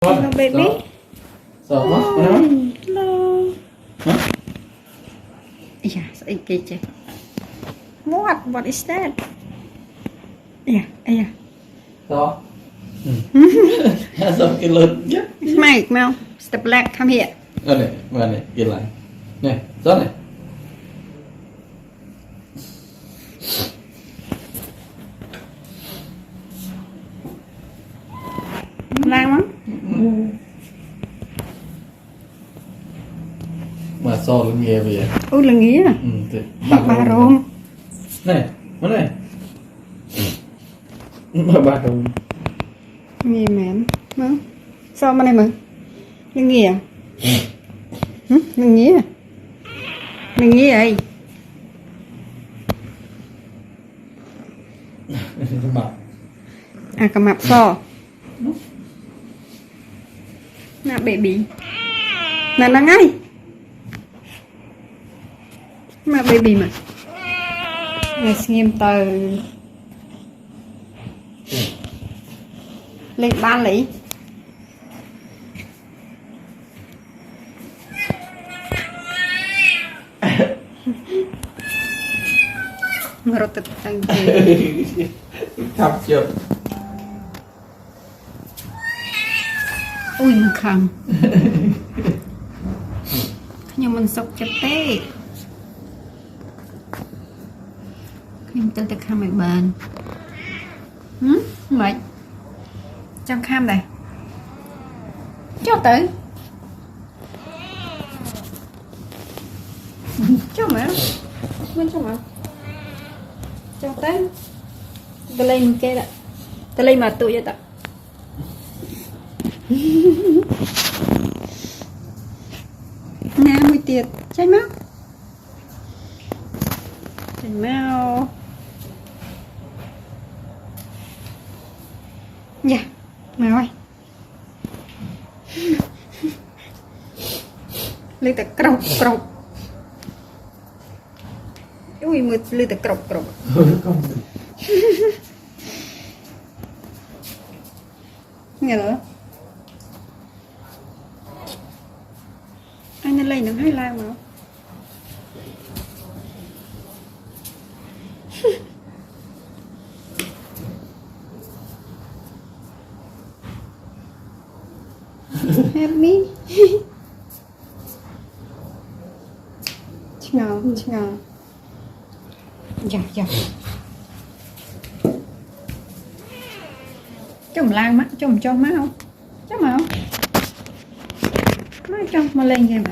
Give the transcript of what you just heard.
Hello, baby. So, what? Hello. Huh? Yes, I get you. What? What is that? Yeah, yeah. So. So, cái lớn nhất. Smile, Mel. Step back. Come here. Này, vào này, kia lại. Này, rót này. Lang lắm. Mà so lên nghe về. Ôi là nghĩa à? Thì Bà rôm. Này, mất này. Mà bà rôm. Nghe mẹm. Mơ. Sao mà này mơ? Là nghĩa à? Là nghĩa à? Là nghĩa à? Mặt. À, cầm mặt so. Nè, baby. Nè, nè ngay. Mà baby mà. Ngày nghiêm tờ. Lên ban lý. Rồi tự tăng kì. Khắp chưa? Ui mà khăn. Nhưng mình sốc chất tế. Mình tên tự khăn mày bàn. Mày. Trong kham này. Cho tới. Cho mà. Mình cho mà. Cho tới. Tôi lấy một cái đã. Tôi lấy mà tụi vậy ta. Nè mùi tiệt. Chai máu. Chai máu. Dạ. Máu ơi. Lấy ta krọc krọc. Ui mùi lấy ta krọc krọc. Nghe nữa. Anh nên lấy nó hay lai mà. Help me. Ngờ. Dạ. Chồng lang mắt, chồng cho má không? Chắc mà không? Má trong mà lên kìa mà.